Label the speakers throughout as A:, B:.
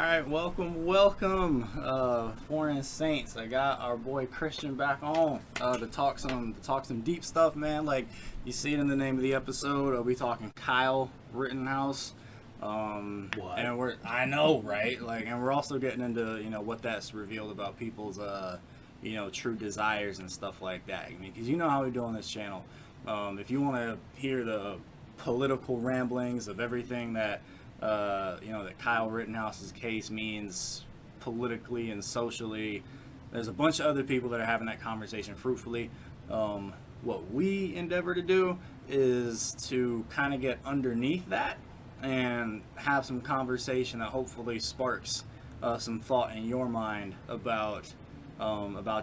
A: right, welcome, Foreign Saints. I got our boy Christian back on to talk some deep stuff, man. Like you see it in the name of the episode. We talking Kyle Rittenhouse.
B: What?
A: And I know, right? And we're also getting into what that's revealed about people's true desires and stuff like that. I mean, because you know how we do on this channel. If you want to hear the political ramblings of everything that that Kyle Rittenhouse's case means politically and socially, there's a bunch of other people that are having that conversation fruitfully. What we endeavor to do is to kind of get underneath that and have some conversation that hopefully sparks some thought in your mind about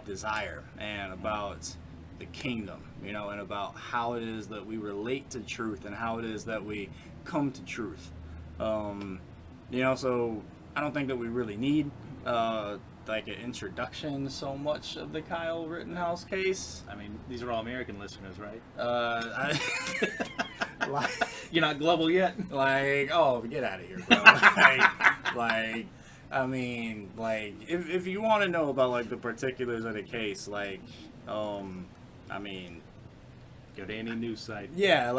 A: desire and about the kingdom, and about how it is that we relate to truth and how it is that we come to truth. So I don't think that we really need like an introduction so much of the Kyle Rittenhouse case.
B: I mean, these are all American listeners, right?
A: You're
B: not global yet?
A: Get out of here, bro. I mean, if you want to know about the particulars of the case, I mean,
B: go to any news site.
A: Yeah,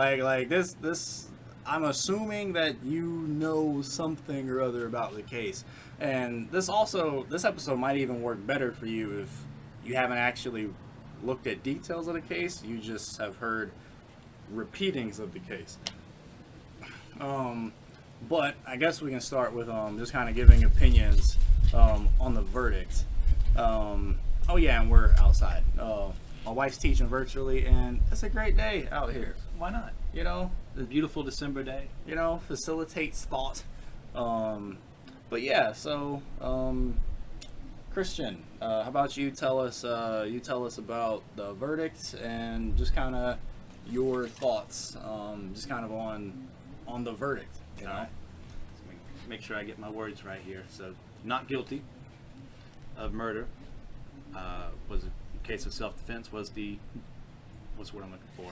A: this. I'm assuming that you know something or other about the case, and this episode might even work better for you if you haven't actually looked at details of the case. You just have heard repeatings of the case. But I guess we can start with just kind of giving opinions on the verdict. And we're outside. My wife's teaching virtually, and it's a great day out here.
B: Why not?
A: The
B: beautiful December day.
A: Facilitates thought. Christian, how about you tell us about the verdict and just kind of your thoughts, just kind of on the verdict.
B: All right. Make sure I get my words right here. So, not guilty of murder. Was a case of self-defense. What's the word I'm looking for?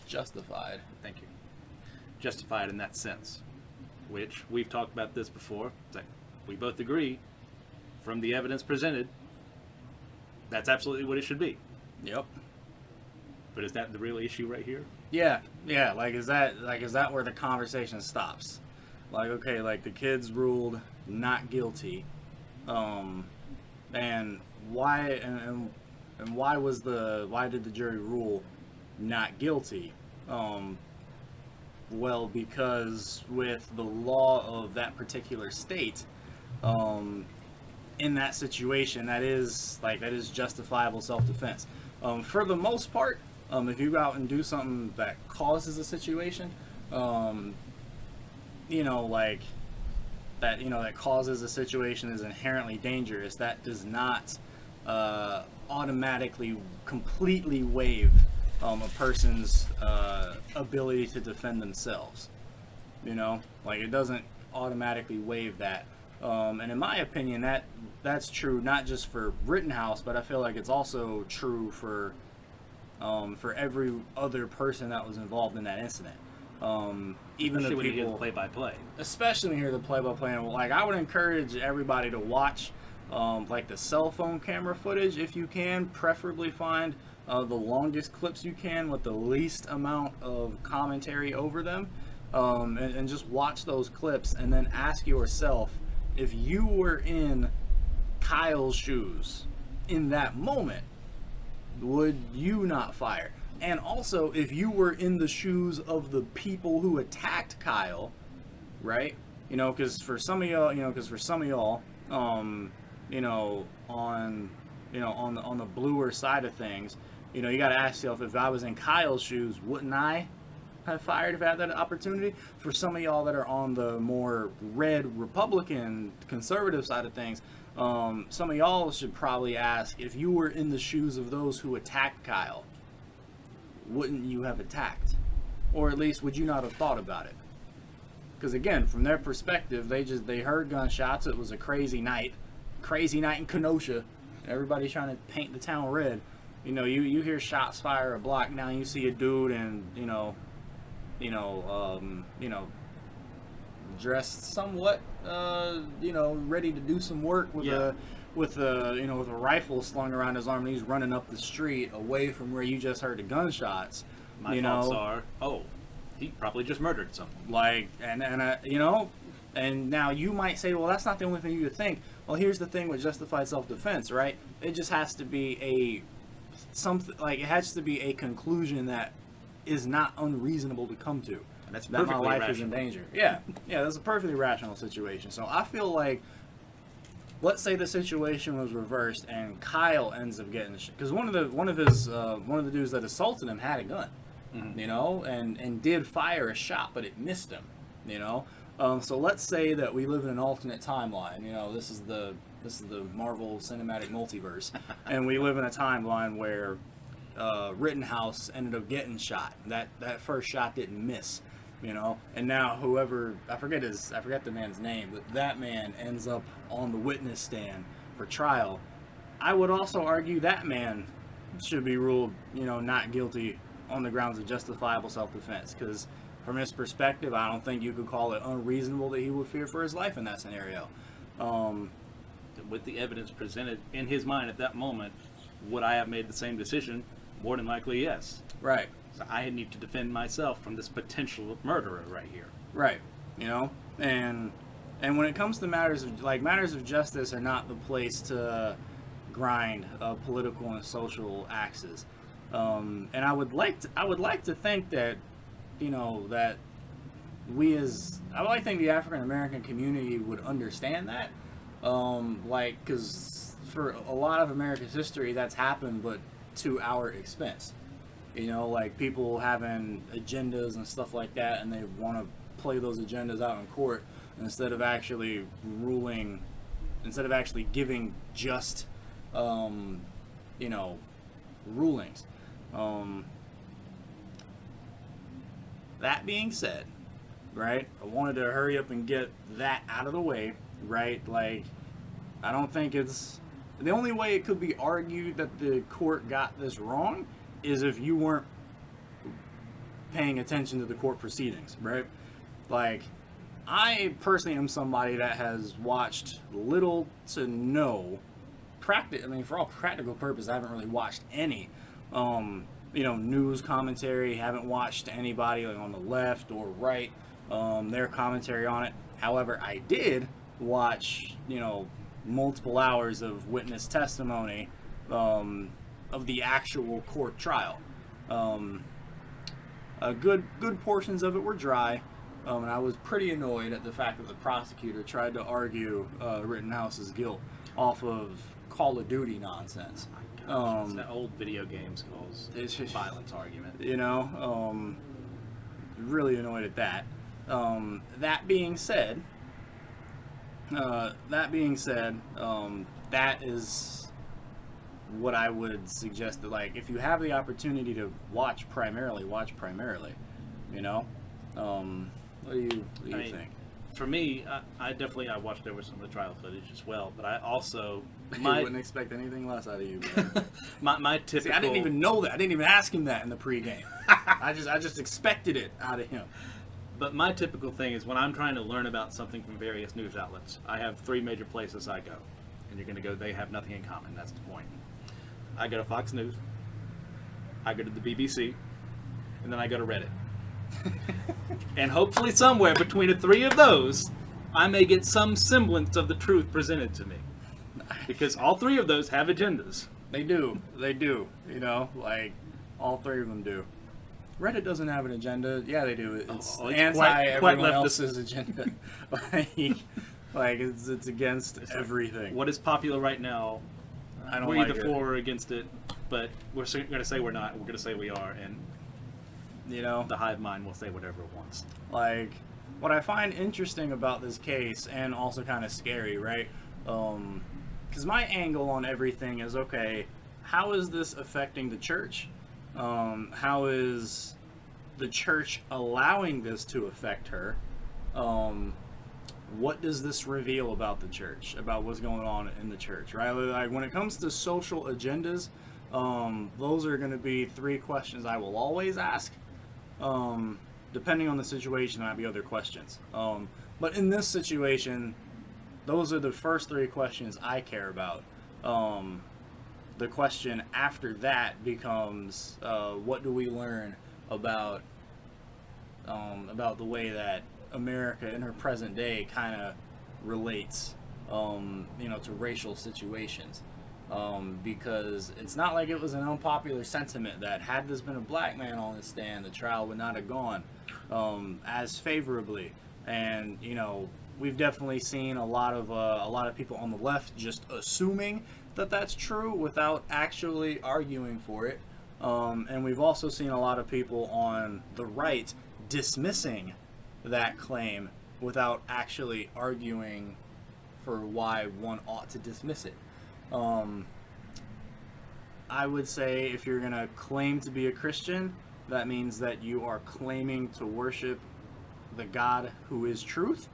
A: Justified.
B: Thank you. Justified in that sense, which we've talked about this before. It's like we both agree from the evidence presented, that's absolutely what it should be.
A: Yep.
B: But is that the real issue right here?
A: Yeah. Is that where the conversation stops? The kids ruled not guilty, and why did the jury rule not guilty? Because with the law of that particular state, in that situation, that is justifiable self-defense. For the most part, if you go out and do something that causes a situation, that causes a situation is inherently dangerous, that does not automatically completely waive a person's ability to defend themselves. It doesn't automatically waive that. And in my opinion, that's true not just for Rittenhouse, but I feel like it's also true for every other person that was involved in that incident. Even
B: especially
A: the
B: when you hear
A: people,
B: the play-by-play.
A: Especially when you hear the play-by-play. And I would encourage everybody to watch the cell phone camera footage if you can. Preferably find the longest clips you can with the least amount of commentary over them, and just watch those clips and then ask yourself, if you were in Kyle's shoes in that moment, would you not fire? And also, if you were in the shoes of the people who attacked Kyle, right? Because for some of y'all, on the bluer side of things, you got to ask yourself, if I was in Kyle's shoes, wouldn't I have fired if I had that opportunity? For some of y'all that are on the more red Republican conservative side of things, some of y'all should probably ask, if you were in the shoes of those who attacked Kyle, wouldn't you have attacked? Or at least, would you not have thought about it? Because again, from their perspective, they heard gunshots. It was a crazy night in Kenosha. Everybody's trying to paint the town red. You hear shots fire a block down. You see a dude in dressed somewhat, ready to do some work with a rifle slung around his arm, and he's running up the street away from where you just heard the gunshots.
B: My thoughts are, he probably just murdered someone.
A: Like, and now you might say, well, that's not the only thing you would think. Well, here's the thing with justified self-defense, right? It just has to be it has to be a conclusion that is not unreasonable to come to.
B: And that's
A: that my life
B: rational.
A: is in danger. Yeah, that's a perfectly rational situation. So I feel like, let's say the situation was reversed and Kyle ends up getting because one of the dudes that assaulted him had a gun, and did fire a shot, but it missed him, So let's say that we live in an alternate timeline. This is the Marvel Cinematic Multiverse, and we live in a timeline where Rittenhouse ended up getting shot. That first shot didn't miss, and now whoever I forget the man's name, but that man ends up on the witness stand for trial. I would also argue that man should be ruled, not guilty on the grounds of justifiable self-defense, because from his perspective, I don't think you could call it unreasonable that he would fear for his life in that scenario.
B: With the evidence presented in his mind at that moment, would I have made the same decision? More than likely, yes.
A: Right.
B: So I need to defend myself from this potential murderer right here.
A: Right. And when it comes to matters of justice are not the place to grind political and social axes. And I would like to think that, that I would like to think the African American community would understand that. Because for a lot of America's history, that's happened, but to our expense. People having agendas and stuff like that, and they want to play those agendas out in court instead of actually giving just, rulings. That being said, right, I wanted to hurry up and get that out of the way, right? I don't think the only way it could be argued that the court got this wrong is if you weren't paying attention to the court proceedings, right? I personally am somebody that has watched little to no for all practical purposes, I haven't really watched any, news commentary. Haven't watched anybody on the left or right, their commentary on it. However, I did watch, multiple hours of witness testimony of the actual court trial. Good portions of it were dry, and I was pretty annoyed at the fact that the prosecutor tried to argue Rittenhouse's guilt off of Call of Duty nonsense.
B: It's that old video games calls violence argument.
A: Really annoyed at that. That being said, that is what I would suggest, that if you have the opportunity to watch primarily. What do you think?
B: For me, I watched over some of the trial footage as well, but I also
A: I wouldn't expect anything less out of you.
B: my typical.
A: See, I didn't even know that. I didn't even ask him that in the pregame. I just expected it out of him.
B: But my typical thing is when I'm trying to learn about something from various news outlets, I have three major places I go, and you're going to go. They have nothing in common. That's the point. I go to Fox News, I go to the BBC, and then I go to Reddit. And hopefully somewhere between the three of those, I may get some semblance of the truth presented to me. Because all three of those have agendas.
A: They do. All three of them do. Reddit doesn't have an agenda. Yeah, they do. It's anti-everyone else's agenda. It's against everything.
B: What is popular right now, we're either for or against it, but we're going to say we're not. We're going to say we are, and the hive mind will say whatever it wants.
A: What I find interesting about this case, and also kind of scary, right? Because my angle on everything is, okay, how is this affecting the church? How is the church allowing this to affect her? What does this reveal about the church, about what's going on in the church, right? When it comes to social agendas, those are going to be three questions I will always ask. depending on the situation, there might be other questions. But in this situation, those are the first three questions I care about. The question after that becomes, what do we learn about the way that America in her present day kind of relates, to racial situations. Because it's not like it was an unpopular sentiment that had this been a black man on the stand, the trial would not have gone as favorably. And we've definitely seen a lot of people on the left just assuming that that's true without actually arguing for it. And we've also seen a lot of people on the right dismissing that claim without actually arguing for why one ought to dismiss it. I would say if you're going to claim to be a Christian, that means that you are claiming to worship the God who is truth.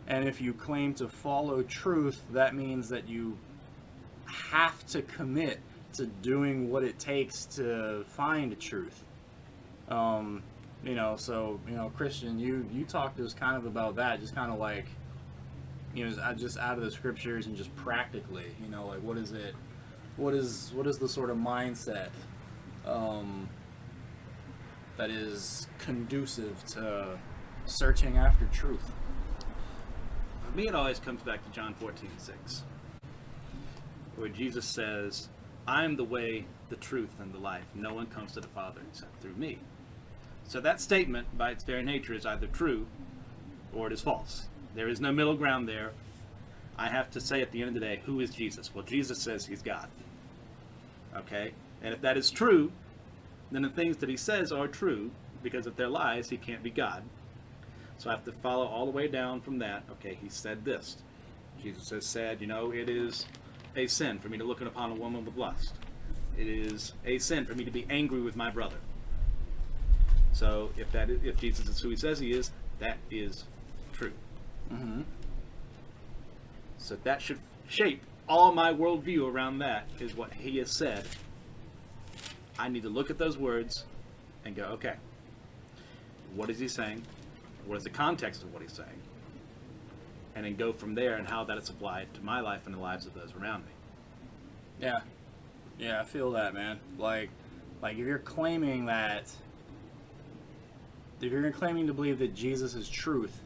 A: And if you claim to follow truth, that means that you have to commit to doing what it takes to find truth. Christian, you talked to us kind of about that, just kind of like, just out of the scriptures and just practically, like what is it? What is the sort of mindset that is conducive to searching after truth?
B: For me, it always comes back to John 14:6, where Jesus says, "I am the way, the truth, and the life. No one comes to the Father except through me." So that statement, by its very nature, is either true or it is false. There is no middle ground there. I have to say at the end of the day, who is Jesus? Well, Jesus says he's God. Okay? And if that is true, then the things that he says are true, because if they're lies, he can't be God. So I have to follow all the way down from that. Okay, he said this. Jesus has said, it is a sin for me to look upon a woman with lust. It is a sin for me to be angry with my brother. So if Jesus is who he says he is, that is true.
A: Mm-hmm.
B: So that should shape all my worldview around that, is what he has said. I need to look at those words and go, okay, what is he saying? What is the context of what he's saying? And then go from there and how that is applied to my life and the lives of those around me.
A: Yeah, I feel that, man. Like if you're claiming to believe that Jesus is truth,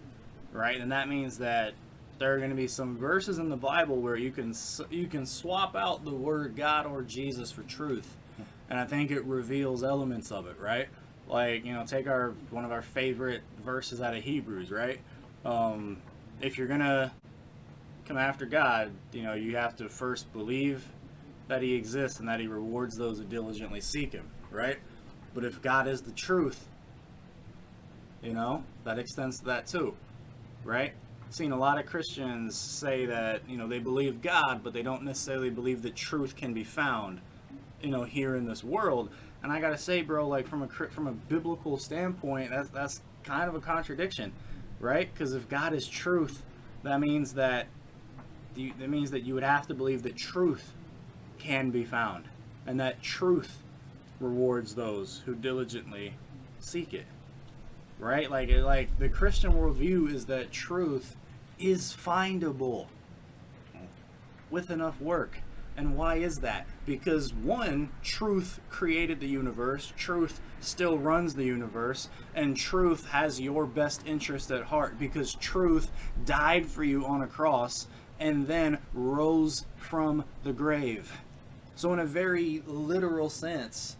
A: right? And that means that there are going to be some verses in the Bible where you can swap out the word God or Jesus for truth, and I think it reveals elements of it, right? Like, take one of our favorite verses out of Hebrews, right? If you're gonna come after God, you have to first believe that he exists and that he rewards those who diligently seek him, right? But if God is the truth, that extends to that too, right? I've seen a lot of Christians say that, they believe God, but they don't necessarily believe that truth can be found, here in this world. And I gotta say, bro, like from a biblical standpoint, that's kind of a contradiction, right? Because if God is truth, that means that you would have to believe that truth can be found, and that truth rewards those who diligently seek it, right? Like the Christian worldview is that truth is findable with enough work. And why is that? Because one, truth created the universe, truth still runs the universe, and truth has your best interest at heart, because truth died for you on a cross and then rose from the grave. So in a very literal sense,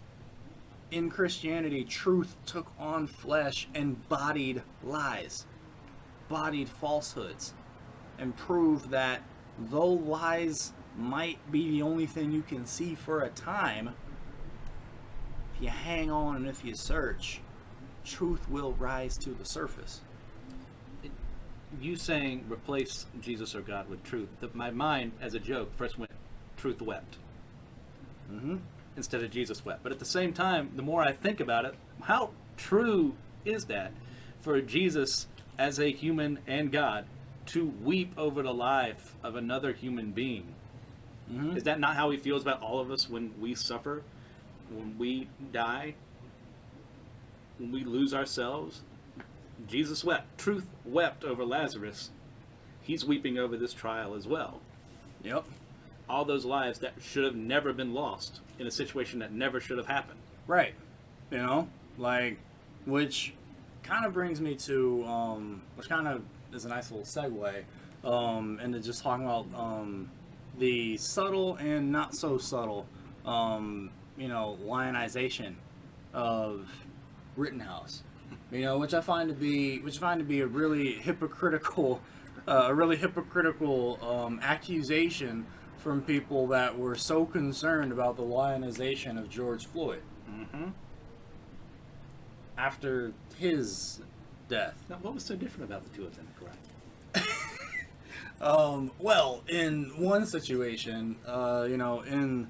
A: in Christianity, truth took on flesh and bodied lies, bodied falsehoods, and proved that though lies might be the only thing you can see for a time, if you hang on and if you search, truth will rise to the surface.
B: You saying replace Jesus or God with truth, my mind, as a joke, first went, truth wept.
A: Mm-hmm.
B: Instead of Jesus wept. But at the same time, the more I think about it, how true is that for Jesus as a human and God to weep over the life of another human being? Mm-hmm. Is that not how he feels about all of us when we suffer, when we die, when we lose ourselves? Jesus wept. Truth wept over Lazarus. He's weeping over this trial as well.
A: Yep.
B: All those lives that should have never been lost in a situation that never should have happened.
A: Right. You know, like, which kind of brings me to, which kind of is a nice little segue into just talking about the subtle and not so subtle, lionization of Rittenhouse. Which I find to be a really hypocritical, accusation from people that were so concerned about the lionization of George Floyd after his death.
B: Now, what was so different about the two of them, correct?
A: Well, in one situation, in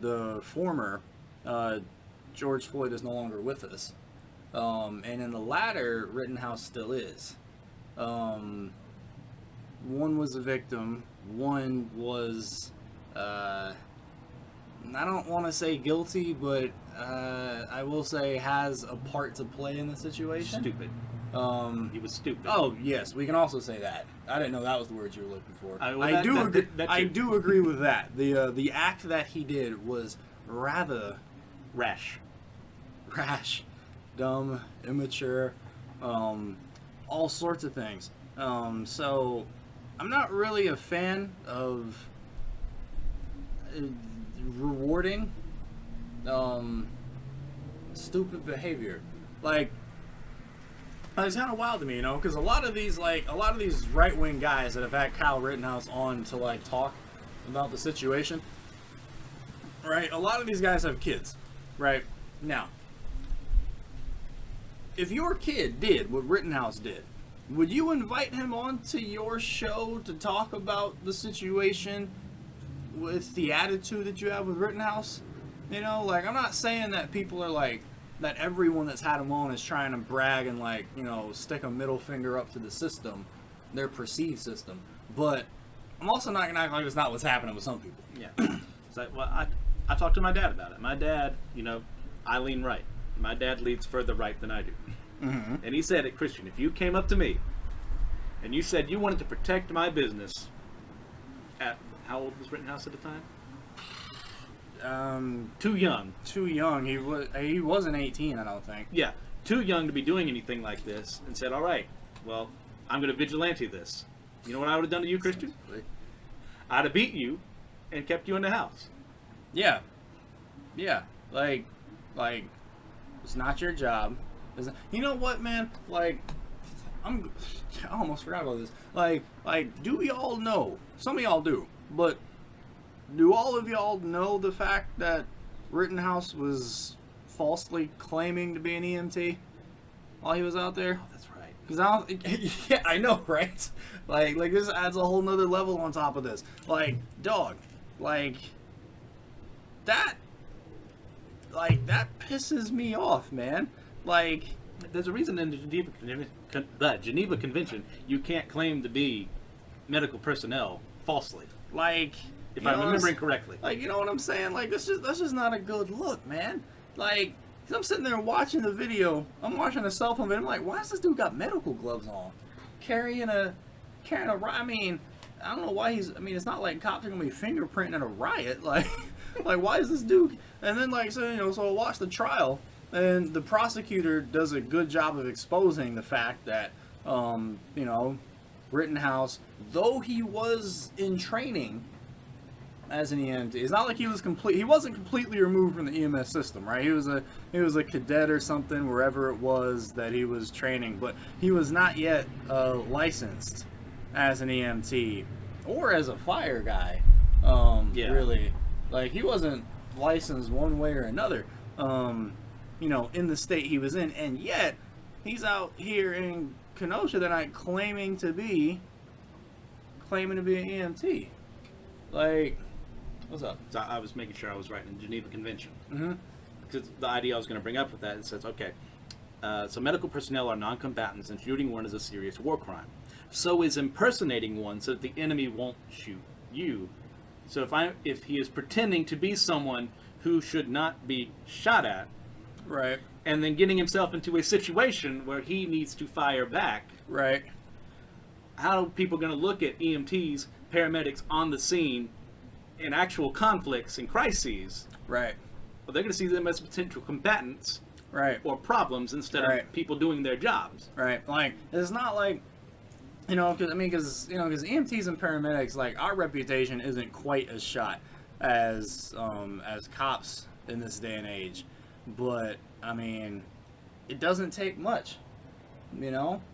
A: the former, George Floyd is no longer with us. And in the latter, Rittenhouse still is. One was a victim. One was, I don't want to say guilty, but I will say has a part to play in the situation.
B: Stupid. He was stupid.
A: Oh, yes, we can also say that. I didn't know that was the word you were looking for.
B: I
A: do agree with that. The act that he did was rather
B: rash,
A: dumb, immature, all sorts of things. So I'm not really a fan of rewarding stupid behavior. Like, it's kind of wild to me, because a lot of these right-wing guys that have had Kyle Rittenhouse on to like talk about the situation, right? A lot of these guys have kids, right? Now, if your kid did what Rittenhouse did, would you invite him on to your show to talk about the situation with the attitude that you have with Rittenhouse? Like, I'm not saying that people are like, that everyone that's had him on is trying to brag and like, stick a middle finger up to the system, their perceived system. But I'm also not going to act like it's not what's happening with some people.
B: Yeah. So, well, I talked to my dad about it. My dad, I lean right. My dad leads further right than I do.
A: Mm-hmm.
B: And he said, Christian, if you came up to me and you said you wanted to protect my business at, how old was Rittenhouse at the time? Too young.
A: He wasn't 18, I don't think.
B: Yeah, too young to be doing anything like this, and said, all right, well, I'm going to vigilante this. You know what I would have done to you, Christian? I'd have beat you and kept you in the house.
A: Yeah. Like, it's not your job. You know what, man? Like, I almost forgot about this. Like, do we all know? Some of y'all do, but do all of y'all know the fact that Rittenhouse was falsely claiming to be an EMT while he was out there?
B: Oh, that's right.
A: Because yeah, I know, right? Like this adds a whole nother level on top of this. Like, dog, that pisses me off, man. Like,
B: there's a reason in the Geneva Convention you can't claim to be medical personnel falsely.
A: Like,
B: if I'm remembering correctly.
A: Like, you know what I'm saying? Like, that's just not a good look, man. Like, I'm sitting there watching the video. I'm watching a cell phone video. I'm like, why has this dude got medical gloves on? Carrying a I mean, I don't know why it's not like cops are going to be fingerprinting in a riot. Like, why is this dude? And then, so I watched the trial, and the prosecutor does a good job of exposing the fact that, Rittenhouse, though he was in training as an EMT, it's not like he wasn't completely removed from the EMS system, right? He was a cadet or something wherever it was that he was training, but he was not yet licensed as an EMT or as a fire guy. Really, like, he wasn't licensed one way or another. In the state he was in, and yet he's out here in Kenosha that night claiming to be an EMT. Like, what's up?
B: So I was making sure I was right in the Geneva Convention.
A: Mm-hmm.
B: Because the idea I was going to bring up with that, it says, okay, so medical personnel are non-combatants, and shooting one is a serious war crime. So is impersonating one so that the enemy won't shoot you. So if he is pretending to be someone who should not be shot at,
A: Right.
B: and then getting himself into a situation where he needs to fire back.
A: Right.
B: How are people going to look at EMTs, paramedics on the scene in actual conflicts and crises?
A: Right.
B: Well, they're going to see them as potential combatants
A: Right.
B: or problems instead
A: Right.
B: of people doing their jobs.
A: Right. Like, it's not like, because EMTs and paramedics, like, our reputation isn't quite as shot as cops in this day and age. But, I mean, it doesn't take much.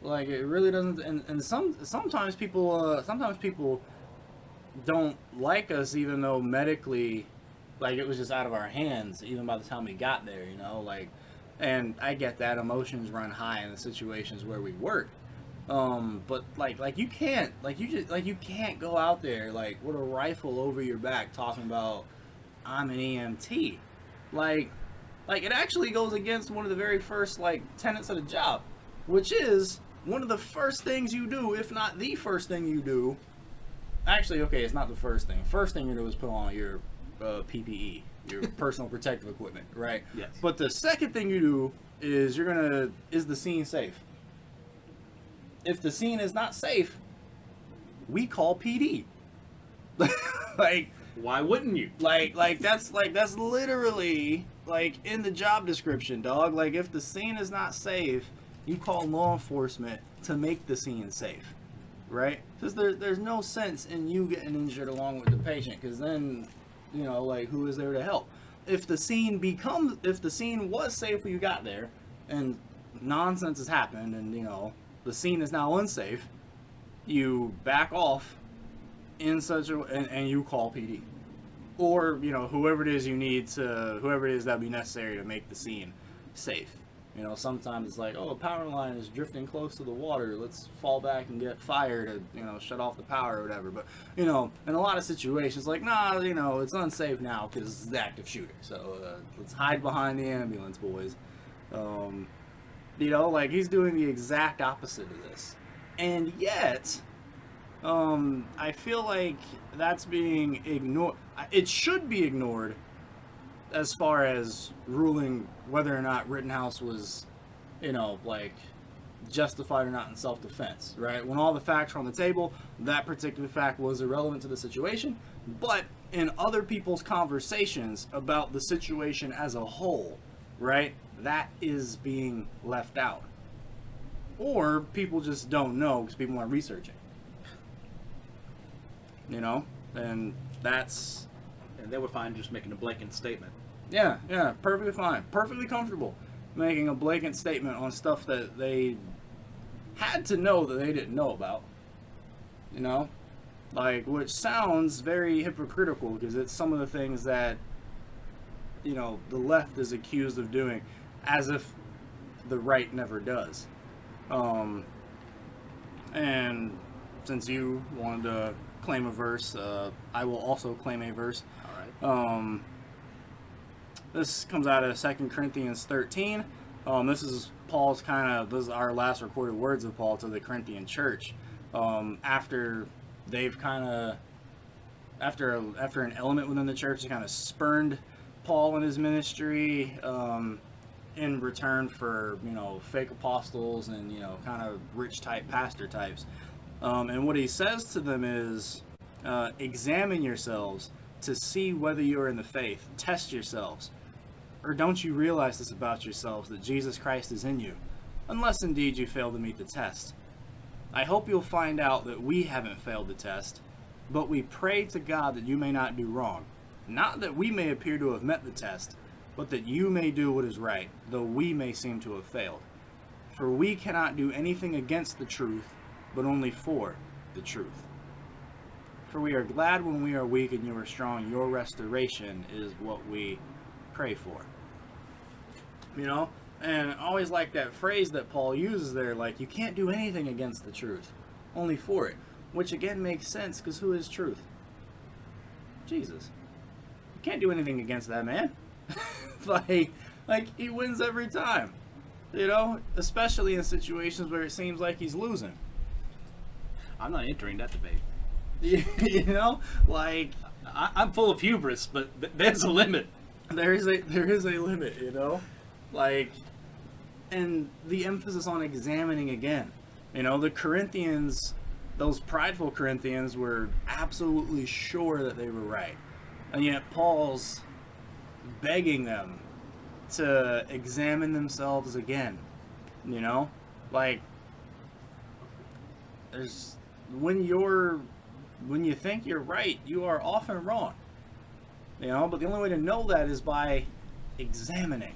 A: Like, it really doesn't. And sometimes people don't like us, even though medically, like, it was just out of our hands, even by the time we got there, like, and I get that emotions run high in the situations where we work. But you can't go out there like with a rifle over your back talking about I'm an EMT. Like it actually goes against one of the very first tenets of the job, which is one of the first things you do, if not the first thing you do. Actually, okay, it's not the first thing. First thing you do is put on your PPE, your personal protective equipment, right?
B: Yes.
A: But the second thing you do is is the scene safe? If the scene is not safe, we call PD.
B: Why wouldn't you?
A: That's literally in the job description, dog. Like, if the scene is not safe, you call law enforcement to make the scene safe, right? Because there's no sense in you getting injured along with the patient, because then, who is there to help? If the scene was safe when you got there, and nonsense has happened, and the scene is now unsafe, you back off and you call PD, or whoever it is that be necessary to make the scene safe. Sometimes it's like, oh, a power line is drifting close to the water, let's fall back and get fire to shut off the power or whatever. But in a lot of situations, like, nah, it's unsafe now because it's the active shooter, so let's hide behind the ambulance, boys. He's doing the exact opposite of this. And yet, I feel like that's being ignored. It should be ignored as far as ruling whether or not Rittenhouse was, justified or not in self-defense, right? When all the facts are on the table, that particular fact was irrelevant to the situation. But in other people's conversations about the situation as a whole, right, that is being left out. Or people just don't know because people aren't researching. And that's...
B: And they were fine just making a blanket statement.
A: Yeah, perfectly fine. Perfectly comfortable making a blatant statement on stuff that they had to know that they didn't know about. Which sounds very hypocritical because it's some of the things that, the left is accused of doing, as if the right never does. And since you wanted to claim a verse, I will also claim a verse.
B: All right.
A: This comes out of 2 Corinthians 13. This is our last recorded words of Paul to the Corinthian church. After they've after an element within the church, they kind of spurned Paul and his ministry in return for, fake apostles and, kind of rich type pastor types. And what he says to them is, examine yourselves to see whether you are in the faith. Test yourselves. Or don't you realize this about yourselves, that Jesus Christ is in you, unless indeed you fail to meet the test. I hope you'll find out that we haven't failed the test, but we pray to God that you may not do wrong. Not that we may appear to have met the test, but that you may do what is right, though we may seem to have failed. For we cannot do anything against the truth, but only for the truth. For we are glad when we are weak and you are strong. Your restoration is what we pray for. And I always like that phrase that Paul uses there, like, you can't do anything against the truth, only for it. Which again makes sense, because who is truth? Jesus. You can't do anything against that man. like he wins every time. Especially in situations where it seems like he's losing.
B: I'm not entering that debate.
A: I'm
B: full of hubris, but there's a limit.
A: There is a limit, Like, and the emphasis on examining again. You know, the Corinthians, those prideful Corinthians were absolutely sure that they were right. And yet Paul's begging them to examine themselves again. You know? Like, there's when you think you're right, you are often wrong. You know, but the only way to know that is by examining.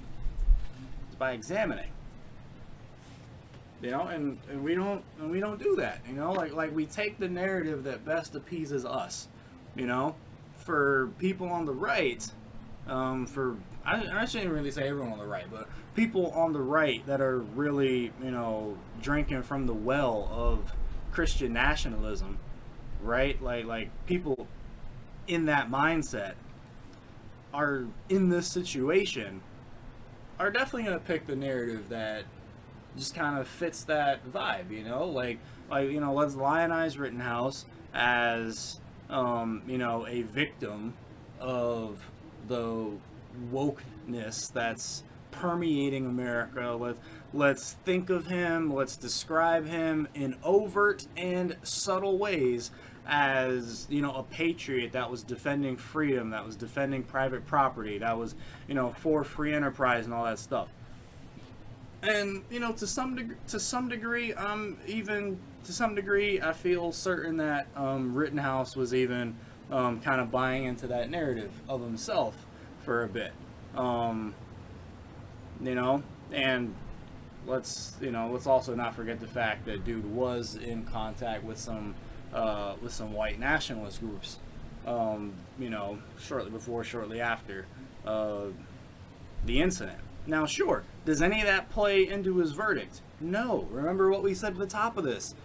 A: It's by examining. You know, and we don't do that. You know, like we take the narrative that best appeases us. You know, for people on the right, I shouldn't really say everyone on the right, but people on the right that are really, you know, drinking from the well of Christian nationalism, right? Like people in that mindset are in this situation are definitely going to pick the narrative that just kind of fits that vibe, you know? Like you know, let's lionize Rittenhouse as you know, a victim of the wokeness that's permeating America. Let's think of him, let's describe him in overt and subtle ways as, you know, a patriot that was defending freedom, that was defending private property, that was, you know, for free enterprise and all that stuff. And, you know, to some degree, I feel certain that Rittenhouse was even kind of buying into that narrative of himself for a bit. You know, and let's also not forget the fact that dude was in contact with some white nationalist groups, you know, shortly after the incident. Now, sure, does any of that play into his verdict? No. Remember what we said at the top of this.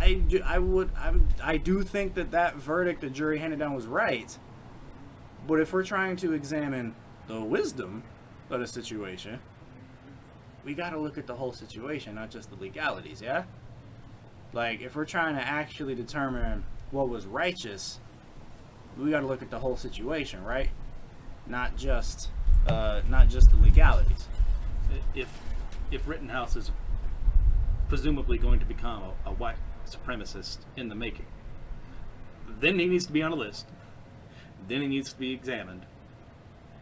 A: I do think that verdict the jury handed down was right. But if we're trying to examine the wisdom of the situation, we got to look at the whole situation, not just the legalities, yeah? Like, if we're trying to actually determine what was righteous, we got to look at the whole situation, right? Not just the legalities.
B: If Rittenhouse is presumably going to become a white supremacist in the making, then he needs to be on a list. Then he needs to be examined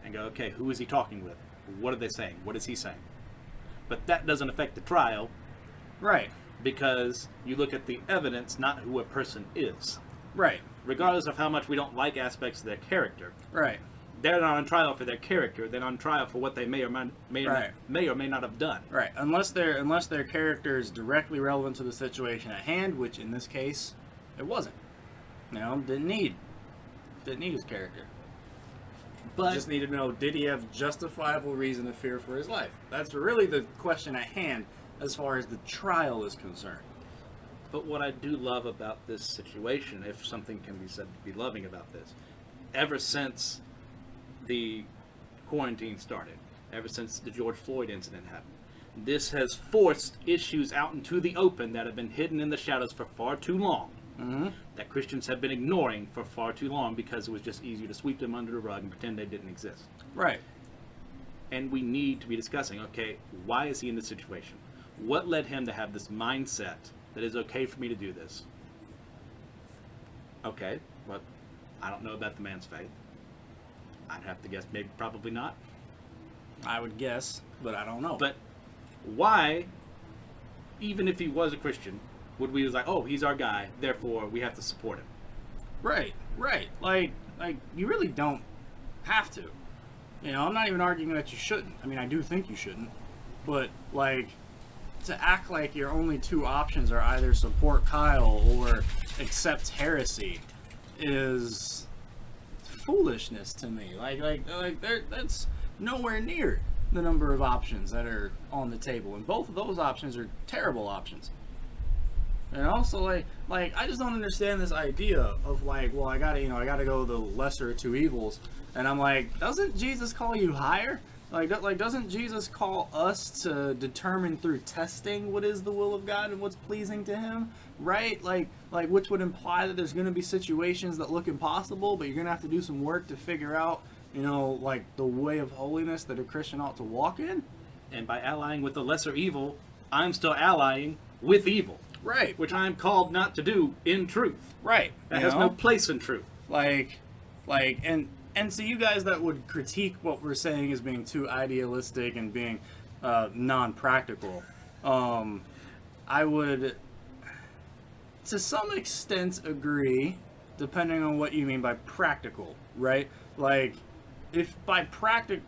B: and go, okay, who is he talking with? What are they saying? What is he saying? But that doesn't affect the trial.
A: Right.
B: Because you look at the evidence, not who a person is.
A: Right.
B: Regardless of how much we don't like aspects of their character.
A: Right.
B: They're not on trial for their character. They're on trial for what they may or may not have done. Right.
A: Unless their character is directly relevant to the situation at hand, which in this case, it wasn't. You know, didn't need his character. But just need to know, did he have justifiable reason to fear for his life? That's really the question at hand as far as the trial is concerned.
B: But what I do love about this situation, if something can be said to be loving about this, ever since the quarantine started, ever since the George Floyd incident happened, this has forced issues out into the open that have been hidden in the shadows for far too long. Mm-hmm. That Christians have been ignoring for far too long because it was just easier to sweep them under the rug and pretend they didn't exist.
A: Right.
B: And we need to be discussing, okay, why is he in this situation? What led him to have this mindset that it's okay for me to do this? Okay, well, I don't know about the man's faith. I'd have to guess maybe probably not.
A: I would guess, but I don't know.
B: But why, even if he was a Christian, would we was like, oh, he's our guy, therefore we have to support him?
A: Right. Like you really don't have to. You know, I'm not even arguing that you shouldn't. I mean, I do think you shouldn't. But, like, to act like your only two options are either support Kyle or accept heresy is foolishness to me. Like that's nowhere near the number of options that are on the table. And both of those options are terrible options. And also, like I just don't understand this idea of like, well, I gotta go the lesser of two evils. And I'm like, doesn't Jesus call you higher? Like doesn't Jesus call us to determine through testing what is the will of God and what's pleasing to Him, right? Like which would imply that there's going to be situations that look impossible, but you're going to have to do some work to figure out you know, like the way of holiness that a Christian ought to walk in.
B: And by allying with the lesser evil, I'm still allying with evil.
A: Right.
B: Which I am called not to do in truth.
A: Right.
B: That has no place in truth.
A: And so you guys that would critique what we're saying as being too idealistic and being non-practical, I would, to some extent, agree, depending on what you mean by practical, right? Like, if by practical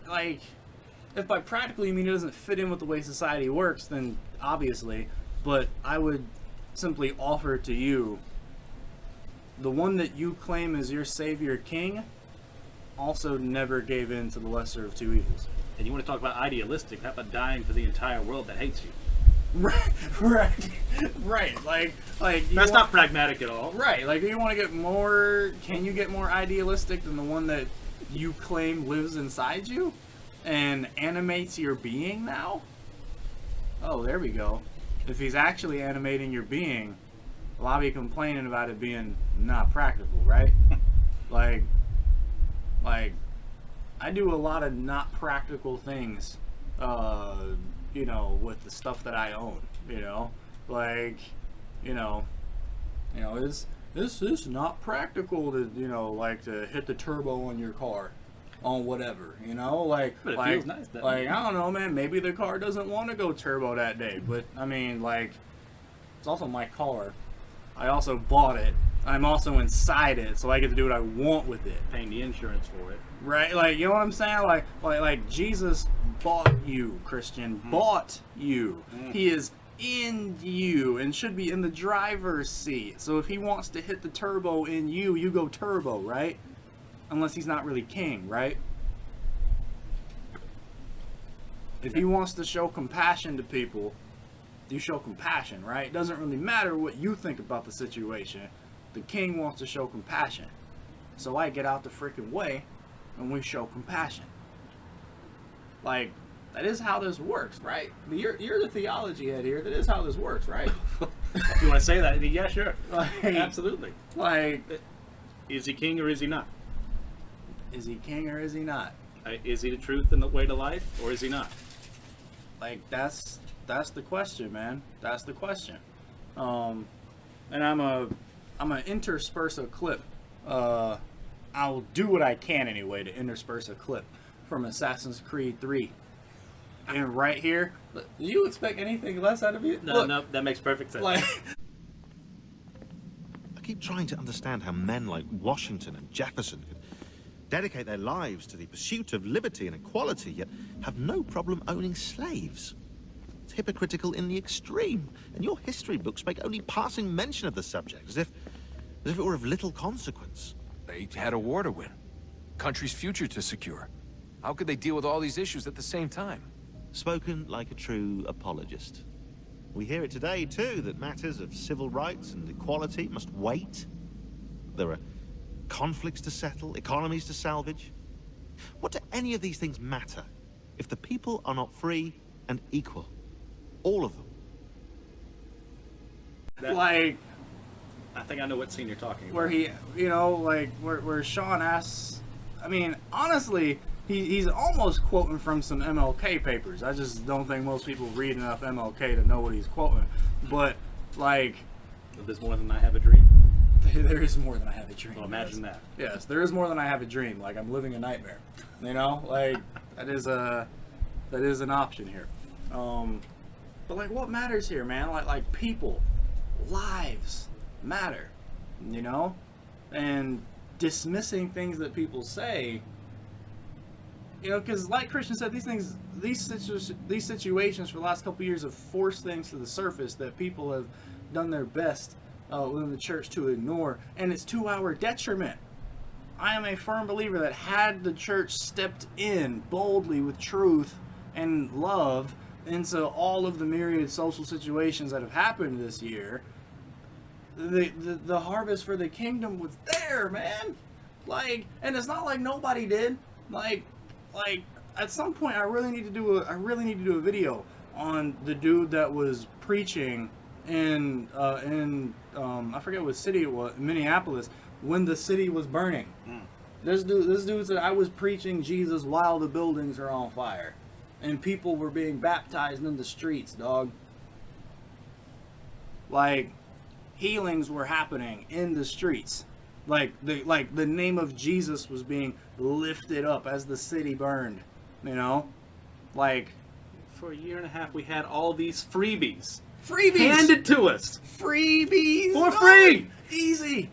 A: you mean it doesn't fit in with the way society works, then obviously, but I would simply offer to you, the one that you claim as your savior king also never gave in to the lesser of two evils.
B: And you want to talk about idealistic, how about dying for the entire world that hates you?
A: Right. Like
B: that's not pragmatic at all.
A: Right. Like, you want to get more? Can you get more idealistic than the one that you claim lives inside you and animates your being now? Oh, there we go. If he's actually animating your being, well, I'll be complaining about it being not practical, right? like, I do a lot of not practical things. You know, with the stuff that I own, you know, like, this is not practical to, like to hit the turbo on your car on whatever, like,
B: but it
A: like,
B: feels nice, doesn't
A: like,
B: it?
A: I don't know, man, maybe the car doesn't want to go turbo that day, but I mean, like, it's also my car. I also bought it. I'm also inside it, so I get to do what I want with it.
B: Paying the insurance for it.
A: Right, like, you know what I'm saying? Like Jesus bought you, Christian, bought you. He is in you and should be in the driver's seat. So if he wants to hit the turbo in you, you go turbo, right? Unless he's not really king, right? If he wants to show compassion to people, you show compassion, right? It doesn't really matter what you think about the situation. The king wants to show compassion. So I get out the freaking way and we show compassion. Like, that is how this works, right? You're the theology head here. That is how this works, right?
B: If you want to say that, yeah, sure.
A: Like,
B: absolutely.
A: Like,
B: is he king or is he not?
A: Is he king or is he not?
B: Is he the truth and the way to life, or is he not?
A: Like, that's the question, man. That's the question. And I'm gonna intersperse a clip. I'll do what I can anyway to intersperse a clip from Assassin's Creed 3. And right here, do you expect anything less out of me?
B: No, that makes perfect sense.
A: Like,
C: I keep trying to understand how men like Washington and Jefferson could dedicate their lives to the pursuit of liberty and equality, yet have no problem owning slaves. It's hypocritical in the extreme, and your history books make only passing mention of the subject, as if it were of little consequence.
D: They had a war to win, country's future to secure. How could they deal with all these issues at the same time?
C: Spoken like a true apologist. We hear it today, too, that matters of civil rights and equality must wait. There are conflicts to settle, economies to salvage. What do any of these things matter if the people are not free and equal? All of them.
A: like,
B: I think I know what scene you're talking about.
A: where he, where Sean asks, I mean, honestly, he's almost quoting from some MLK papers. I just don't think most people read enough MLK to know what he's quoting. But, like,
B: There's more than I have a dream.
A: there is more than I have a dream.
B: Well, imagine
A: yes.
B: that.
A: Yes, there is more than I have a dream. Like, I'm living a nightmare. Like, that is an option here. But like, what matters here, man? Like people, lives matter, and dismissing things that people say, because like Christian said, these situations for the last couple of years have forced things to the surface that people have done their best within the church to ignore, and it's to our detriment. I am a firm believer that had the church stepped in boldly with truth and love into all of the myriad social situations that have happened this year, the harvest for the kingdom was there, man. Like, and it's not like nobody did. Like at some point, I really need to do a video on the dude that was preaching in I forget what city it was, Minneapolis, when the city was burning. This dude said I was preaching Jesus while the buildings are on fire, and people were being baptized in the streets, dog. Like, healings were happening in the streets. Like the name of Jesus was being lifted up as the city burned. You know, like
B: For a year and a half, we had all these freebies
A: handed
B: to us
A: freebies
B: for free.
A: Easy.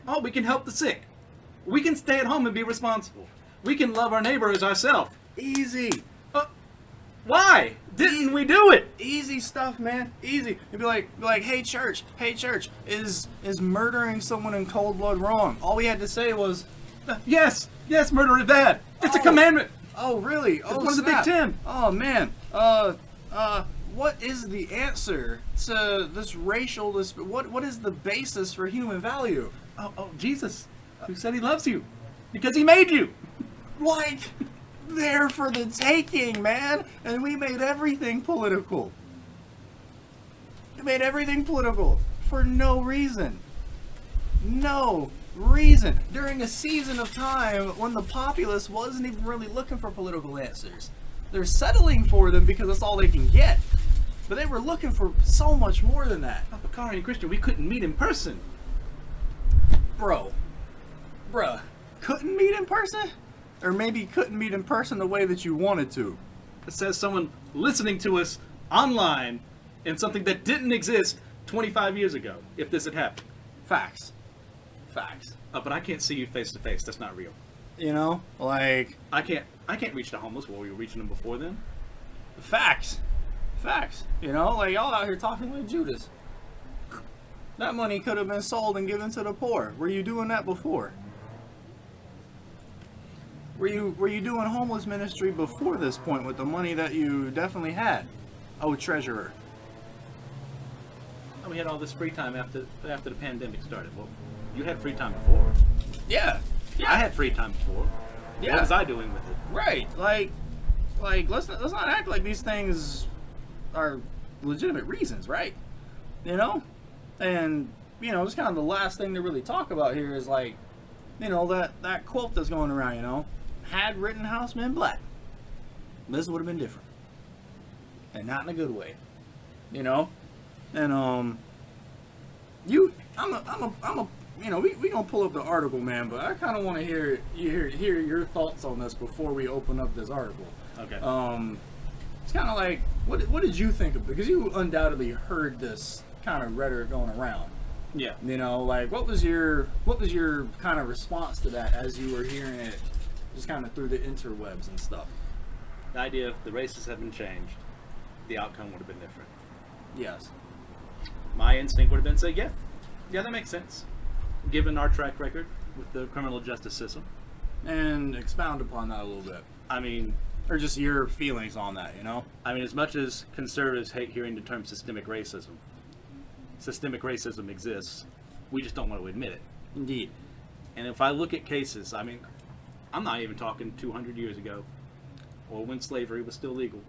B: Oh, we can help the sick. We can stay at home and be responsible. We can love our neighbor as ourselves.
A: Easy.
B: Why didn't we do it?
A: Easy stuff, man. Easy. You'd be like, hey church, is murdering someone in cold blood wrong? All we had to say was,
B: Yes, murder is bad. It's a commandment.
A: oh really? Oh,
B: It's one of the Big
A: snap.
B: Ten.
A: Oh man. What is the answer to this racial? What is the basis for human value?
B: Oh, Jesus, who said he loves you because he made you.
A: Like, there for the taking, man. And we made everything political. We made everything political for no reason. No reason. During a season of time when the populace wasn't even really looking for political answers. They're settling for them because that's all they can get. But they were looking for so much more than that.
B: Papa Kari and Christian, we couldn't meet in person.
A: Bruh, couldn't meet in person? Or maybe couldn't meet in person the way that you wanted to.
B: It says someone listening to us online in something that didn't exist 25 years ago, if this had happened.
A: Facts.
B: But I can't see you face to face. That's not real.
A: You know, like,
B: I can't reach the homeless while we were reaching them before then.
A: facts. You know, like y'all out here talking like Judas. That money could have been sold and given to the poor. Were you doing that before? Were you doing homeless ministry before this point with the money that you definitely had? Oh, treasurer.
B: And we had all this free time after the pandemic started. Well, you had free time before.
A: Yeah.
B: I had free time before.
A: Yeah.
B: What was I doing with it?
A: Right. Like let's not act like these things are legitimate reasons, right? You know? And, you know, just kind of the last thing to really talk about here is, like, you know, that quote that's going around, you know, had Rittenhouse been black, this would have been different. And not in a good way. You know? And, I'm a you know, we gonna pull up the article, man, but I kind of want to hear your thoughts on this before we open up this article.
B: Okay.
A: It's kind of like, what did you think of it? Because you undoubtedly heard this kind of rhetoric going around.
B: Yeah.
A: You know, like, what was your kind of response to that as you were hearing it, just kind of through the interwebs and stuff?
B: The idea if the races had been changed, the outcome would have been different.
A: Yes.
B: My instinct would have been to say, yeah, that makes sense, given our track record with the criminal justice system.
A: And expound upon that a little bit.
B: I mean,
A: Or just your feelings on that, you know?
B: as much as conservatives hate hearing the term systemic racism exists. We just don't want to admit it.
A: Indeed.
B: And if I look at cases, I'm not even talking 200 years ago or when slavery was still legal.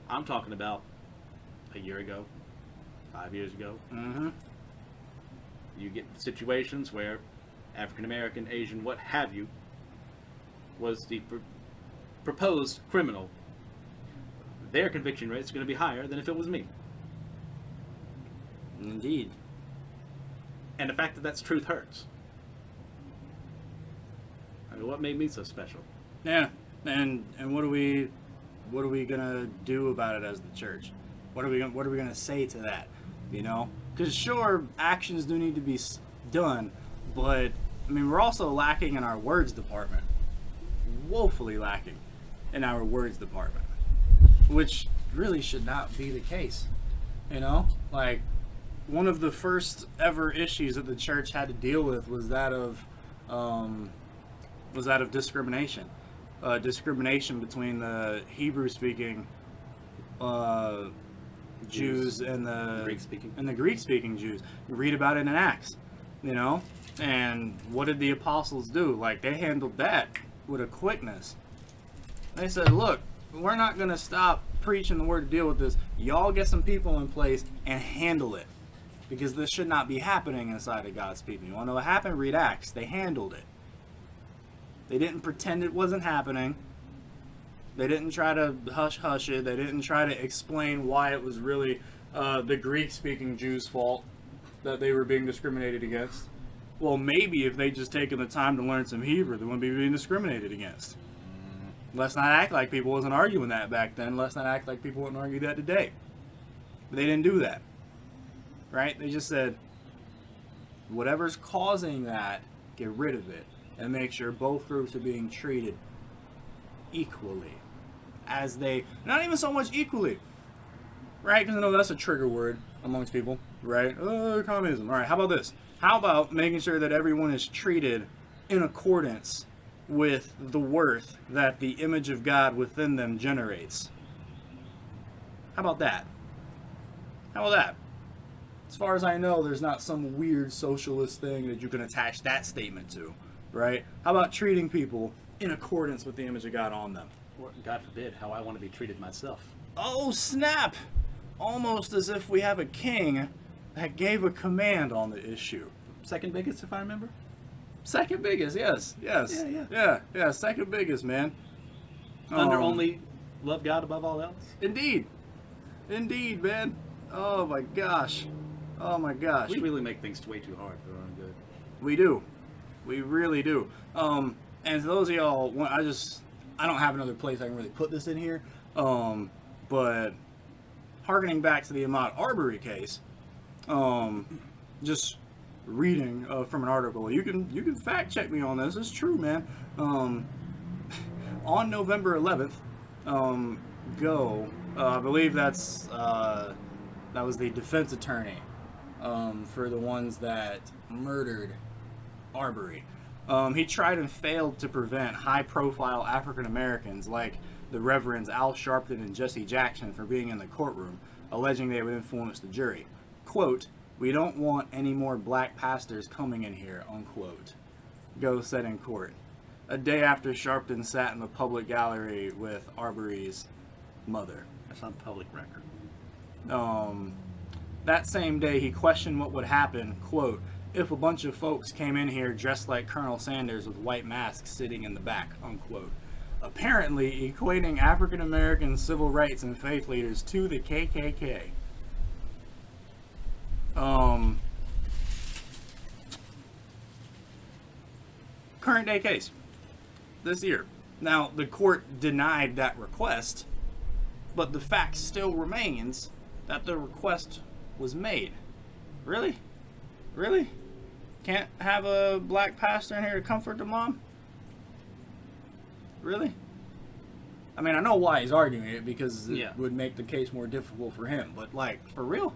B: I'm talking about a year ago, 5 years ago.
A: Mm-hmm.
B: You get situations where African American, Asian, what have you, was the proposed criminal. Their conviction rate is going to be higher than if it was me.
A: Indeed.
B: And the fact that that's truth hurts. What made me so special?
A: Yeah. And what are we gonna do about it as the church? What are we gonna say to that? You know, because sure, actions do need to be done, but we're also lacking in our words department, woefully lacking in our words department, which really should not be the case. You know, like, one of the first ever issues that the church had to deal with was that of discrimination. Discrimination between the Hebrew-speaking Jews and the Greek-speaking Jews. You read about it in Acts, you know. And what did the apostles do? Like, they handled that with a quickness. They said, "Look, we're not gonna stop preaching the word to deal with this. Y'all get some people in place and handle it, because this should not be happening inside of God's people." You want to know what happened? Read Acts. They handled it. They didn't pretend it wasn't happening. They didn't try to hush it. They didn't try to explain why it was really the Greek-speaking Jews' fault that they were being discriminated against. Well, maybe if they just taken the time to learn some Hebrew, they wouldn't be being discriminated against. Let's not act like people wasn't arguing that back then. Let's not act like people wouldn't argue that today. But they didn't do that. Right? They just said, whatever's causing that, get rid of it. And make sure both groups are being treated equally. As they, not even so much equally. Right? Because I know that's a trigger word amongst people. Right? Oh, communism. Alright, how about this? How about making sure that everyone is treated in accordance with the worth that the image of God within them generates? How about that? How about that? As far as I know, there's not some weird socialist thing that you can attach that statement to, right? How about treating people in accordance with the image of God on them?
B: Or, God forbid, how I want to be treated myself.
A: Oh, snap! Almost as if we have a king that gave a command on the issue.
B: Second biggest, if I remember.
A: Second biggest, yes. Yeah, second biggest, man.
B: Under only love God above all else.
A: Indeed, man. Oh my gosh.
B: We really make things way too hard for our own good.
A: We do. We really do. And to those of y'all, I don't have another place I can really put this in here. But harkening back to the Ahmaud Arbery case, just reading from an article, you can fact check me on this. It's true, man. On November 11th, I believe that was the defense attorney for the ones that murdered Arbery. He tried and failed to prevent high-profile African Americans like the Reverends Al Sharpton and Jesse Jackson from being in the courtroom, alleging they would influence the jury. Quote, "We don't want any more black pastors coming in here," unquote. Go said in court. A day after Sharpton sat in the public gallery with Arbery's mother.
B: That's on public record.
A: That same day, he questioned what would happen, quote, "if a bunch of folks came in here dressed like Colonel Sanders with white masks sitting in the back," unquote. Apparently equating African American civil rights and faith leaders to the KKK. Current day case. This year. Now, the court denied that request, but the fact still remains that the request was made. Really? Really? Can't have a black pastor in here to comfort the mom? Really? I mean, I know why he's arguing it, because it would make the case more difficult for him, but like, for real?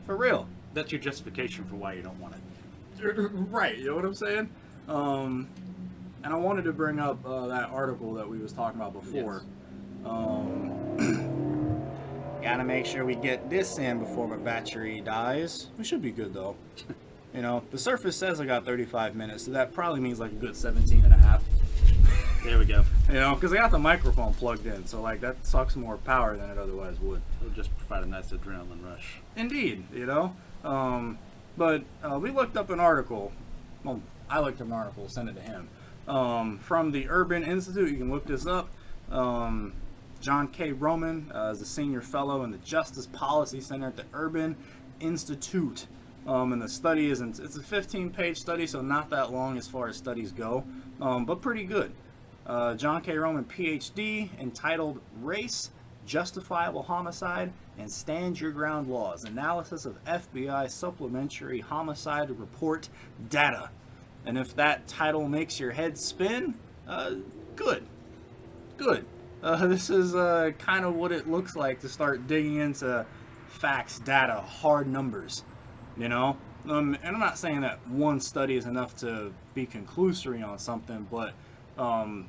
A: For real?
B: That's your justification for why you don't want it.
A: Right, you know what I'm saying? And I wanted to bring up that article that we was talking about before. Yes. Gotta make sure we get this in before my battery dies. We should be good though. You know, the Surface says I got 35 minutes, so that probably means like a good 17 and a half.
B: There we go.
A: You know, because I got the microphone plugged in, so like that sucks more power than it otherwise would.
B: It'll just provide a nice adrenaline rush.
A: Indeed, you know. But we looked up an article. Well, I looked up an article, sent it to him. From the Urban Institute, you can look this up. John K. Roman is a senior fellow in the Justice Policy Center at the Urban Institute. And the study it's a 15-page study, so not that long as far as studies go, but pretty good. John K. Roman, PhD, entitled Race, Justifiable Homicide, and Stand Your Ground Laws, Analysis of FBI Supplementary Homicide Report Data. And if that title makes your head spin, good. This is kind of what it looks like to start digging into facts, data, hard numbers, you know? And I'm not saying that one study is enough to be conclusory on something, but I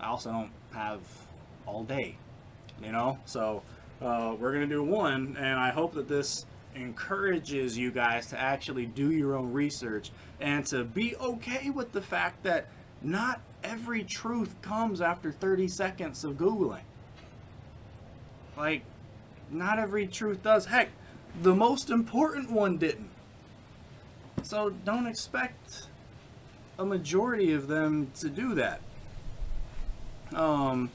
A: also don't have all day, you know? So we're going to do one, and I hope that this encourages you guys to actually do your own research and to be okay with the fact that not every truth comes after 30 seconds of Googling. Like, not every truth does. Heck, the most important one didn't. So don't expect a majority of them to do that. So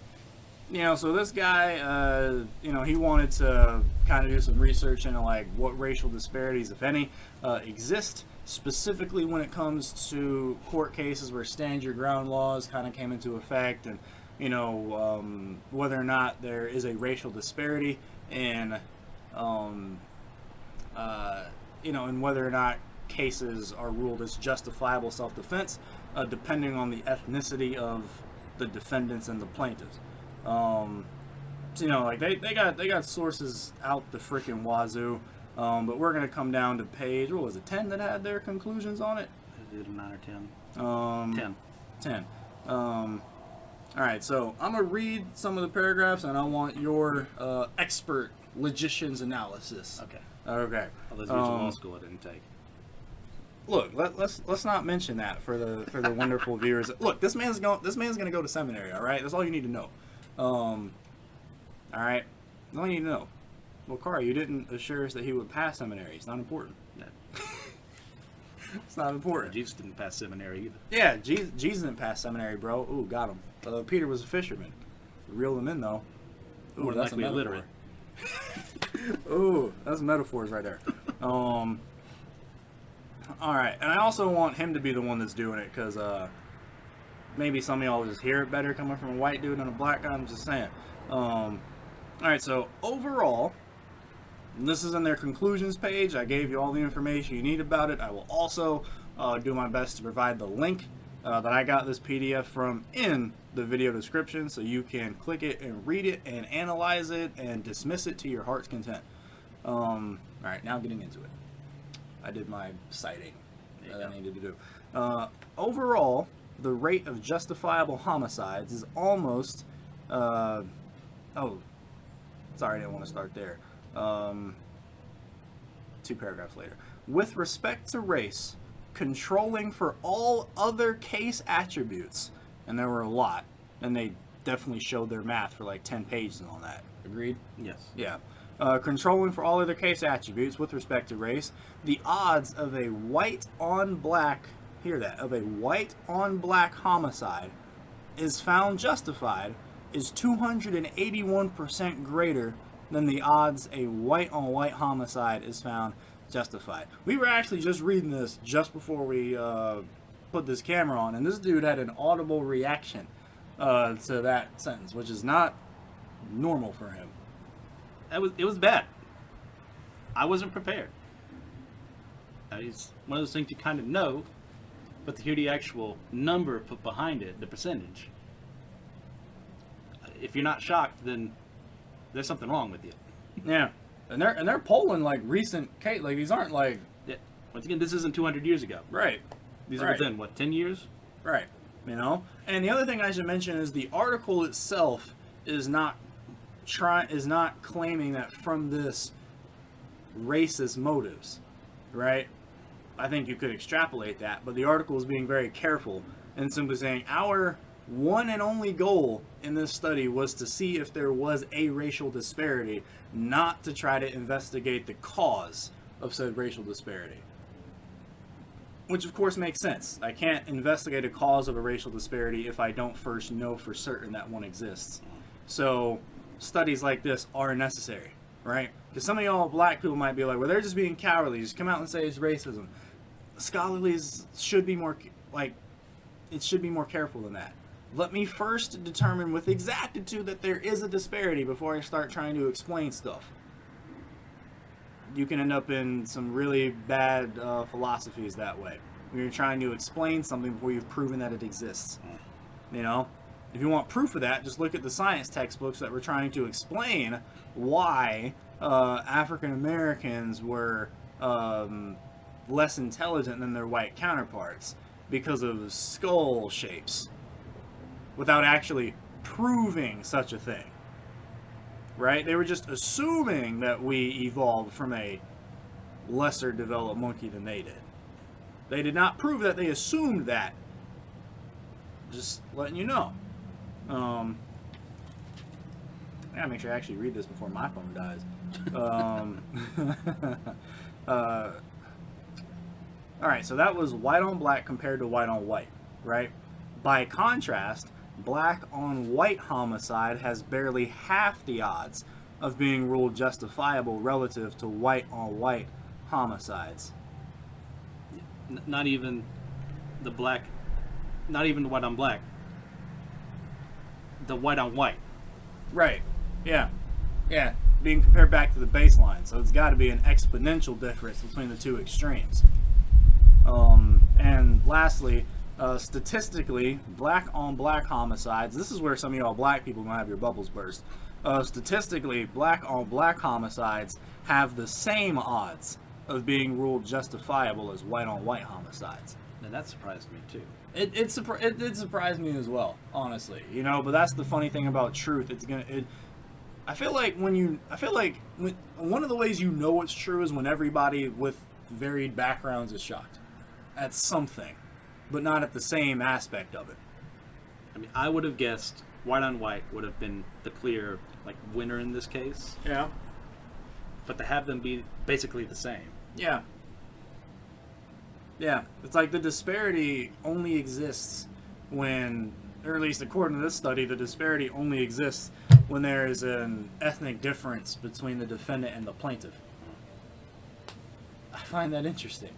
A: this guy, he wanted to kind of do some research into like what racial disparities, if any, exist, specifically when it comes to court cases where stand your ground laws kind of came into effect, and whether or not there is a racial disparity in, and whether or not cases are ruled as justifiable self-defense, depending on the ethnicity of the defendants and the plaintiffs. They got sources out the freaking wazoo, but we're gonna come down to page, what was it, 10 that had their conclusions on it?
B: I did 9 or 10.
A: 10. All right, so I'm gonna read some of the paragraphs, and I want your expert logician's analysis.
B: Okay.
A: Okay.
B: All those years of law school I didn't take.
A: Look, let's not mention that for the wonderful viewers. Look, this man's gonna go to seminary. All right, that's all you need to know. All right, that's all you need to know. Well, Carl, you didn't assure us that he would pass seminary. It's not important.
B: No.
A: It's not important.
B: Jesus didn't pass seminary either.
A: Yeah, Jesus didn't pass seminary, bro. Ooh, got him. Peter was a fisherman. Reeled him in though. Ooh,
B: More
A: that's
B: likely
A: a
B: illiterate.
A: Ooh, that's metaphors right there. All right, and I also want him to be the one that's doing it, because maybe some of y'all will just hear it better coming from a white dude and a black guy. I'm just saying. All right, so overall, and this is in their conclusions page. I gave you all the information you need about it. I will also do my best to provide the link that I got this PDF from in the video description, so you can click it and read it and analyze it and dismiss it to your heart's content. All right, now getting into it. I did my citing that I needed to do. Overall, the rate of justifiable homicides is almost... sorry, I didn't want to start there. 2 paragraphs later. With respect to race, controlling for all other case attributes, and there were a lot, and they definitely showed their math for like 10 pages on that. Agreed?
B: Yes.
A: Yeah. Controlling for all other case attributes with respect to race, the odds of a white on black, hear that, of a white on black homicide is found justified is 281% greater than the odds a white on white homicide is found justified. We were actually just reading this just before we put this camera on, and this dude had an audible reaction to that sentence, which is not normal for him.
B: It was bad. I wasn't prepared. It's one of those things you kind of know, but to hear the actual number put behind it, the percentage, if you're not shocked, then there's something wrong with you.
A: Yeah, and they're polling like recent case. Like these aren't like.
B: Yeah. Once again, this isn't 200 years ago.
A: Right.
B: These are within what, 10 years?
A: Right. And the other thing I should mention is the article itself is not claiming that from this racist motives, right? I think you could extrapolate that, but the article is being very careful and simply saying our one and only goal in this study was to see if there was a racial disparity, not to try to investigate the cause of said racial disparity. Which of course makes sense. I can't investigate a cause of a racial disparity if I don't first know for certain that one exists. So studies like this are necessary, right? Because some of y'all black people might be like, well, they're just being cowardly. Just come out and say it's racism. Scholarlies should be more, it should be more careful than that. Let me first determine with exactitude that there is a disparity before I start trying to explain stuff. You can end up in some really bad philosophies that way. When you're trying to explain something before you've proven that it exists. You know? If you want proof of that, just look at the science textbooks that were trying to explain why African Americans were less intelligent than their white counterparts because of skull shapes, without actually proving such a thing. Right? They were just assuming that we evolved from a lesser developed monkey than they did. They did not prove that, they assumed that. Just letting you know. I gotta make sure I actually read this before my phone dies. All right, so that was white on black compared to white on white, right? By contrast, black on white homicide has barely half the odds of being ruled justifiable relative to white on white homicides.
B: Not even the black, not even the white on black. The white on white.
A: Right. Yeah. Yeah. Being compared back to the baseline. So it's got to be an exponential difference between the two extremes. And lastly, statistically, black on black homicides, this is where some of y'all black people gonna have your bubbles burst. Statistically, black on black homicides have the same odds of being ruled justifiable as white on white homicides.
B: And that surprised me too.
A: It did surprise me as well, honestly. You know, but that's the funny thing about truth. I feel like when one of the ways you know it's true is when everybody with varied backgrounds is shocked at something, but not at the same aspect of it.
B: I mean, I would have guessed white on white would have been the clear winner in this case.
A: Yeah.
B: But to have them be basically the same.
A: Yeah. Yeah. It's like the disparity only exists when, or at least according to this study, the disparity only exists when there is an ethnic difference between the defendant and the plaintiff. I find that interesting.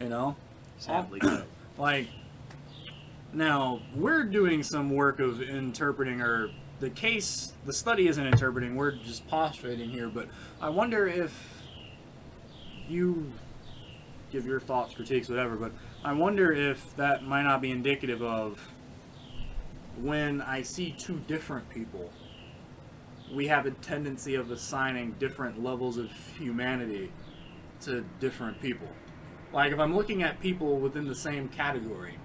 A: You know?
B: Sadly, so.
A: Like, now, we're doing some work of interpreting, or the study isn't interpreting, we're just postulating here, but I wonder if you give your thoughts, critiques, whatever, but I wonder if that might not be indicative of when I see two different people, we have a tendency of assigning different levels of humanity to different people. Like, if I'm looking at people within the same category,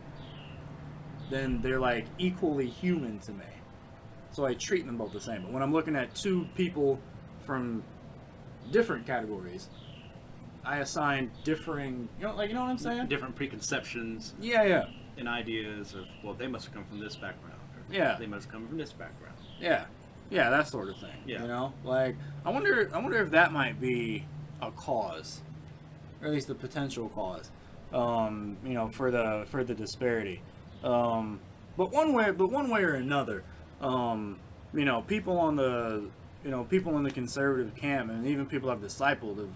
A: then they're like equally human to me. So I treat them both the same. But when I'm looking at two people from different categories, I assign differing, you know what I'm saying?
B: Different preconceptions
A: Yeah.
B: and ideas of, well, they must have come from this background. Or,
A: Yeah.
B: They must have come from this background.
A: Yeah, that sort of thing.
B: Yeah.
A: You know, like I wonder if that might be a cause, or at least a potential cause. You know, for the disparity. But one way or another, you know, people in the conservative camp, and even people I've discipled, have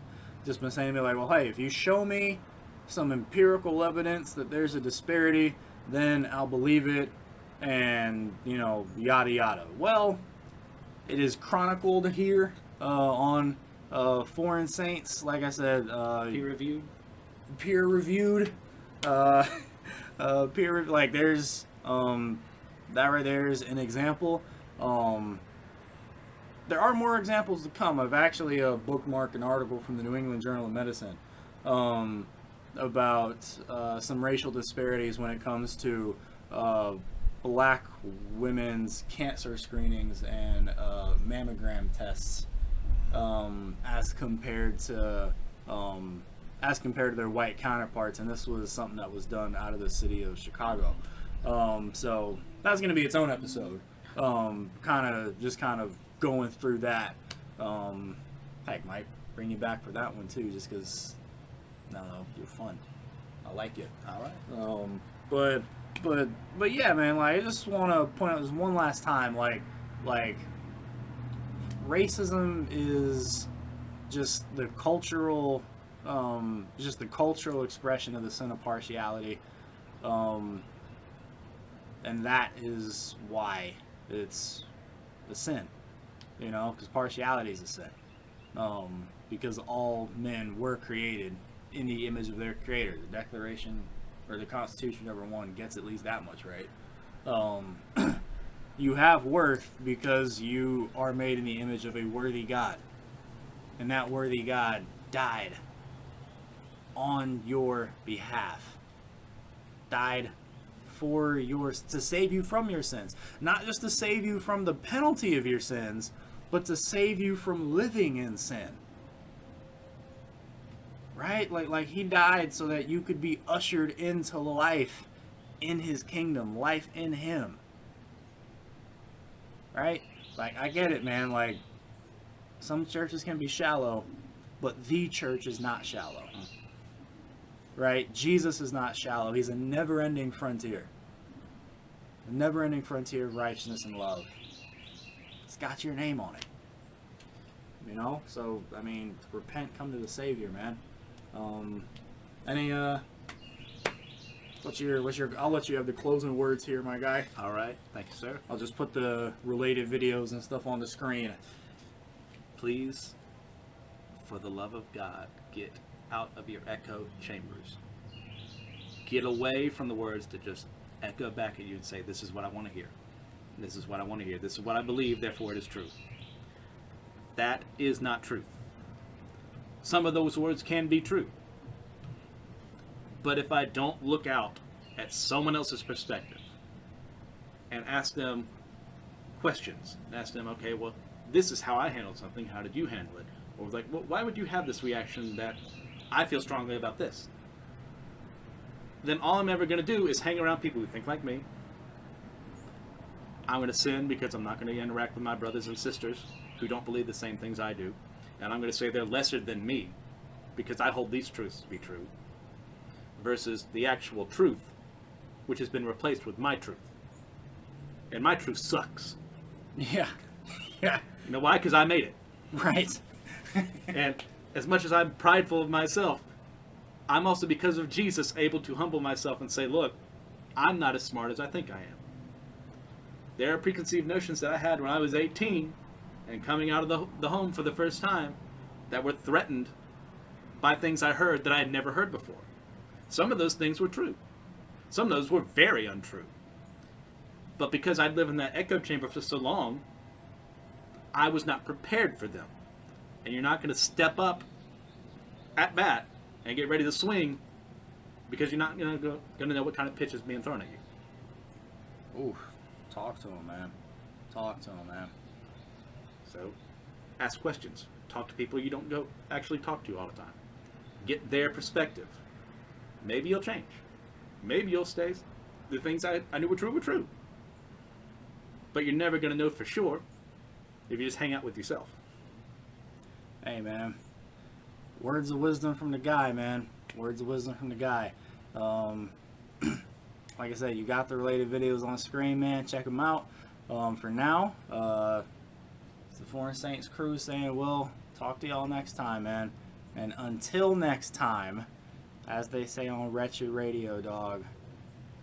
A: just been saying to me like, well, hey, if you show me some empirical evidence that there's a disparity, then I'll believe it, and you know, yada yada. Well, it is chronicled here on Foreign Saints, like I said, peer reviewed. Like there's that right there is an example. There are more examples to come. I've actually bookmarked an article from the New England Journal of Medicine about some racial disparities when it comes to black women's cancer screenings and mammogram tests as compared to their white counterparts, and this was something that was done out of the city of Chicago. So that's going to be its own episode. Kind of going through that. Heck, might bring you back for that one too, just because I don't know, you're fun. I like it.
B: All
A: right. But yeah, man. Like, I just want to point out this one last time. Like racism is just the cultural expression of the sin of partiality, and that is why it's a sin, you know, because partiality is a sin, because all men were created in the image of their creator. The Declaration, or the Constitution, number one, gets at least that much right. You have worth because you are made in the image of a worthy God, and that worthy God died on your behalf, died to save you from your sins, not just to save you from the penalty of your sins, but to save you from living in sin. Right? Like he died so that you could be ushered into life in his kingdom, life in him. Right? Like, I get it, man. Like, some churches can be shallow, but the church is not shallow. right? Jesus is not shallow. He's a never-ending frontier. A never-ending frontier of righteousness and love. It's got your name on it. You know? So, I mean, repent, come to the Savior, man. I'll let you have the closing words here, my guy.
B: All right. Thank you, sir.
A: I'll just put the related videos and stuff on the screen.
B: Please, for the love of God, get out of your echo chambers. Get away from the words that just echo back at you and say, this is what I want to hear. This is what I want to hear. This is what I believe, therefore it is true. That is not truth. Some of those words can be true. But if I don't look out at someone else's perspective and ask them questions, and ask them, okay, well, this is how I handled something, how did you handle it? Or like, well, why would you have this reaction that I feel strongly about this? Then all I'm ever going to do is hang around people who think like me. I'm going to sin because I'm not going to interact with my brothers and sisters who don't believe the same things I do. And I'm going to say they're lesser than me because I hold these truths to be true. Versus the actual truth, which has been replaced with my truth. And my truth sucks.
A: Yeah. Yeah.
B: You know why? Because I made it.
A: Right.
B: And as much as I'm prideful of myself, I'm also, because of Jesus, able to humble myself and say, look, I'm not as smart as I think I am. There are preconceived notions that I had when I was 18 and coming out of the home for the first time that were threatened by things I heard that I had never heard before. Some of those things were true. Some of those were very untrue. But because I'd lived in that echo chamber for so long, I was not prepared for them. And you're not going to step up at bat and get ready to swing because you're not going to know what kind of pitch is being thrown at you.
A: Ooh, talk to him, man. Talk to him, man.
B: So, ask questions. Talk to people you don't go actually talk to all the time. Get their perspective. Maybe you'll change. Maybe you'll stay. The things I knew were true. But you're never going to know for sure if you just hang out with yourself.
A: Hey, man. Words of wisdom from the guy, man. Words of wisdom from the guy. Like I said, you got the related videos on the screen, man. Check them out. For now, it's the Foreign Saints crew saying we'll talk to y'all next time, man. And until next time, as they say on Wretched Radio, dog,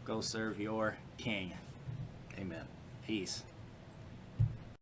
A: go serve your king.
B: Amen.
A: Peace.